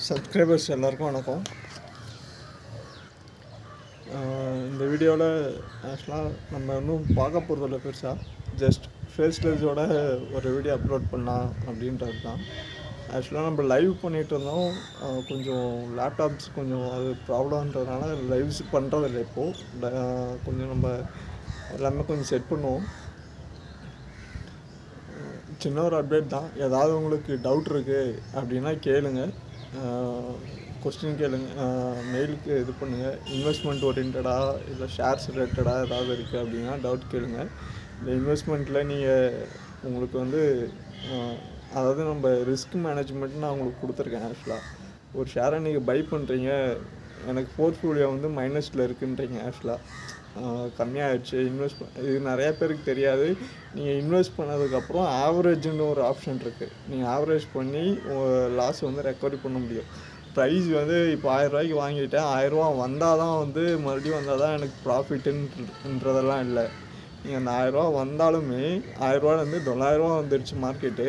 Subscribers எல்லாருக்கும் வணக்கம். இந்த வீடியோவில் ஆக்சுவலாக நம்ம இன்னும் பார்க்க போகிறதில்ல பெருசாக, ஜஸ்ட் ஃபேஸ்லெஸோட ஒரு வீடியோ அப்லோட் பண்ணலாம் அப்படின்றது தான். ஆக்சுவலாக நம்ம லைவ் பண்ணிகிட்டு இருந்தோம், கொஞ்சம் லேப்டாப்ஸ் கொஞ்சம் அது ப்ராப்ளம்ன்றதுனால லைவ்ஸ் பண்ணுறதில்ல இப்போது. கொஞ்சம் நம்ம எல்லாமே கொஞ்சம் செட் பண்ணுவோம். சின்ன ஒரு அப்டேட் தான். ஏதாவது உங்களுக்கு டவுட் இருக்குது அப்படின்னா கேளுங்க, கொஸ்டின் கேளுங்க, மெயிலுக்கு இது பண்ணுங்கள். இன்வெஸ்ட்மெண்ட் ஓரியன்டாக இல்லை ஷேர்ஸ் ரிலேட்டடாக ஏதாவது இருக்குது அப்படின்னா டவுட் கேளுங்க. இந்த இன்வெஸ்ட்மெண்ட்டில் நீங்கள் உங்களுக்கு வந்து அதாவது நம்ம ரிஸ்க் மேனேஜ்மெண்ட் நான் உங்களுக்கு கொடுத்துருக்கேன். ஆக்சுவலாக ஒரு ஷேரை நீங்கள் பை பண்ணுறீங்க, எனக்கு போர்ட்ஃபோலியோ வந்து மைனஸில் இருக்குன்றீங்க. ஆக்சுவலாக கம்மியாகிடுச்சு இது நிறையா பேருக்கு தெரியாது. நீங்கள் இன்வெஸ்ட் பண்ணதுக்கப்புறம் ஆவரேஜ்னு ஒரு ஆப்ஷன் இருக்குது. நீங்கள் ஆவரேஜ் பண்ணி லாஸ் வந்து ரெக்கவரி பண்ண முடியும். ப்ரைஸ் வந்து இப்போ 1000 ரூபாய்க்கு வாங்கிட்டேன், 1000 ரூபா வந்தால் தான் வந்து மறுபடியும் வந்தால் தான் எனக்கு ப்ராஃபிட்டுன்றதெல்லாம் இல்லை. நீங்கள் அந்த 1000 ரூபா வந்தாலுமே 1000 ரூபாலேருந்து 900 ரூபா வந்துடுச்சு மார்க்கெட்டு.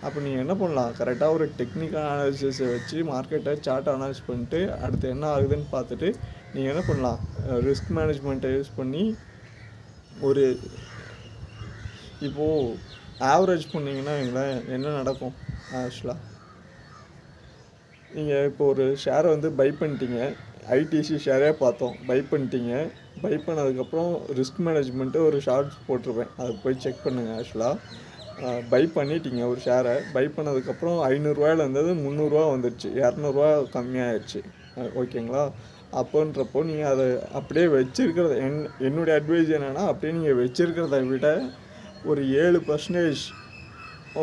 அப்போ நீங்கள் என்ன பண்ணலாம், கரெக்டாக ஒரு டெக்னிக்கல் அனாலிசிஸை வச்சு மார்க்கெட்டை சார்ட் அனலைஸ் பண்ணிட்டு அடுத்து என்ன ஆகுதுன்னு பார்த்துட்டு நீங்கள் என்ன பண்ணலாம், ரிஸ்க் மேனேஜ்மெண்ட்டை யூஸ் பண்ணி ஒரு இப்போது ஆவரேஜ் பண்ணிங்கன்னா எங்களேன் என்ன நடக்கும். ஆக்சுவலாக நீங்கள் இப்போ ஒரு ஷேரை வந்து பை பண்ணிட்டீங்க, ஐடிசி ஷேரே பார்த்தோம், பை பண்ணிட்டீங்க. பை பண்ணதுக்கப்புறம் ரிஸ்க் மேனேஜ்மெண்ட்டு ஒரு ஷார்ட்ஸ் போட்டிருப்பேன், அதை போய் செக் பண்ணுங்கள். ஆக்சுவலாக பை பண்ணிட்டீங்க ஒரு ஷேரை, பை பண்ணதுக்கப்புறம் 500 இருந்தது 300 வந்துடுச்சு, 200 கம்மியாகிடுச்சு. ஓகேங்களா? அப்போன்றப்போ நீங்கள் அதை அப்படியே வச்சுருக்கிறத என்னுடைய அட்வைஸ் என்னென்னா, அப்படியே நீங்கள் வச்சுருக்கிறத விட ஒரு 7%,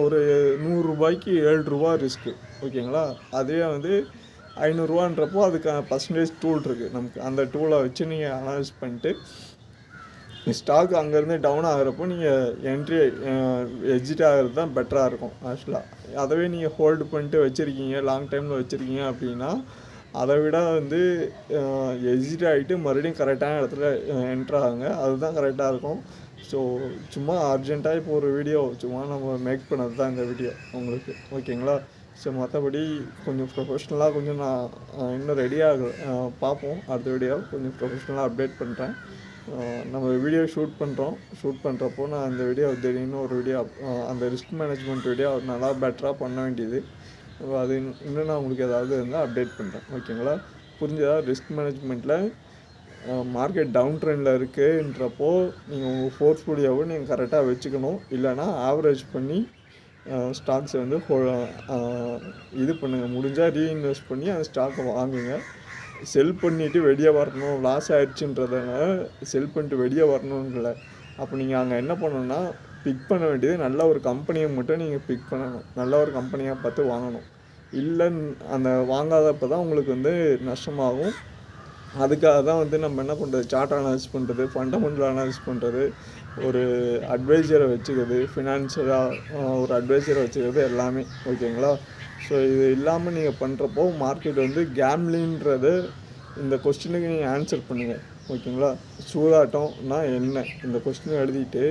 ஒரு 100 ரூபாய்க்கு 7 ரூபா ரிஸ்க்கு. ஓகேங்களா? அதே வந்து 500 ரூபான்றப்போ அதுக்கான பர்சன்டேஜ் டூல் இருக்குது நமக்கு. அந்த டூலை வச்சு நீங்கள் அனலைஸ் பண்ணிட்டு ஸ்டாக் அங்கேருந்து டவுன் ஆகிறப்போ நீங்கள் என்ட்ரி எக்ஸிட் ஆகிறது தான் பெட்டராக இருக்கும். ஆக்சுவலாக அதவே நீங்கள் ஹோல்டு பண்ணிட்டு வச்சுருக்கீங்க, லாங் டைமில் வச்சுருக்கீங்க அப்படின்னா அதை விட வந்து எக்ஸிட் ஆகிட்டு மறுபடியும் கரெக்டான இடத்துல என்ட்ரு ஆகுங்க, அதுதான் கரெக்டாக இருக்கும். ஸோ சும்மா அர்ஜென்ட்டாக இப்போ ஒரு வீடியோ சும்மா நம்ம மேக் பண்ணது தான் இந்த வீடியோ உங்களுக்கு. ஓகேங்களா? ஸோ மற்றபடி கொஞ்சம் ப்ரொஃபஷ்னலாக கொஞ்சம் நான் இன்னும் ரெடியாக பார்ப்போம். அடுத்த வீடியோ கொஞ்சம் ப்ரொஃபஷ்னலாக அப்டேட் பண்ணுறேன். நம்ம வீடியோ ஷூட் பண்ணுறப்போ நான் அந்த வீடியோ திடீர்னு ஒரு வீடியோ அந்த ரிஸ்க் மேனேஜ்மெண்ட் வீடியோ நல்லா பெட்டராக பண்ண வேண்டியது, அது இன்னும் நான் உங்களுக்கு ஏதாவது இருந்தால் அப்டேட் பண்ணுறேன். ஓகேங்களா? புரிஞ்சதா? ரிஸ்க் மேனேஜ்மெண்ட்டில் மார்க்கெட் டவுன் ட்ரெண்டில் இருக்குன்றப்போ நீங்கள் உங்கள் போர்ட்ஃபோலியோவை நீங்கள் கரெக்டாக வச்சுக்கணும். இல்லைனா ஆவரேஜ் பண்ணி ஸ்டாக்ஸை வந்து இது பண்ணுங்கள். முடிஞ்சால் ரீஇன்வெஸ்ட் பண்ணி அந்த ஸ்டாக்கை வாங்குங்க. செல் பண்ணிவிட்டு வெளியே வரணும், லாஸ் ஆகிடுச்சுன்றதுனால செல் பண்ணிட்டு வெளியே வரணும்ல. அப்போ நீங்கள் அங்கே என்ன பண்ணணுன்னா, பிக் பண்ண வேண்டியது நல்ல ஒரு கம்பெனியை மட்டும் நீங்கள் பிக் பண்ணணும். நல்ல ஒரு கம்பெனியாக பார்த்து வாங்கணும். இல்லை அந்த வாங்காதப்போ தான் உங்களுக்கு வந்து நஷ்டமாகும். அதுக்காக தான் வந்து நம்ம என்ன பண்ணுறது, சார்ட் அனலைஸ் பண்ணுறது, ஃபண்டமெண்டல் அனலைஸ் பண்ணுறது, ஒரு அட்வைசரை வச்சுக்கிறது, ஃபினான்ஷியலாக ஒரு அட்வைசரை வச்சுக்கிறது எல்லாமே. ஓகேங்களா? ஸோ இது இல்லாமல் நீங்கள் பண்ணுறப்போ மார்க்கெட் வந்து கேம்லின்றது இந்த கொஸ்டினுக்கு நீங்கள் ஆன்சர் பண்ணுங்கள். ஓகேங்களா? சூதாட்டம்னா என்ன, இந்த கொஸ்டினை எழுதிட்டு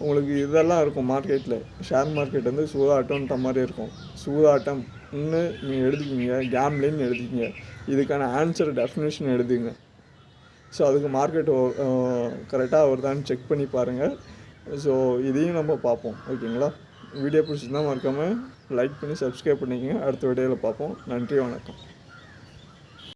உங்களுக்கு இதெல்லாம் இருக்கும். மார்க்கெட்டில் ஷேர் மார்க்கெட் வந்து சூதாட்டம்ன்ற மாதிரி இருக்கும். சூதாட்டம்னு நீங்கள் எழுதிக்கிங்க, கேம்லின்னு எழுதிக்கிங்க, இதுக்கான ஆன்சர் டெஃபினேஷன் எழுதுங்க. ஸோ அதுக்கு மார்க்கெட் கரெக்டாக வருதான்னு செக் பண்ணி பாருங்கள். ஸோ இதையும் நம்ம பார்ப்போம். ஓகேங்களா? வீடியோ பிடிச்சிருந்தால் மறக்காமல் லைக் பண்ணி சப்ஸ்கிரைப் பண்ணிக்கோங்க. அடுத்த வீடியோவில் பார்ப்போம். நன்றி, வணக்கம்.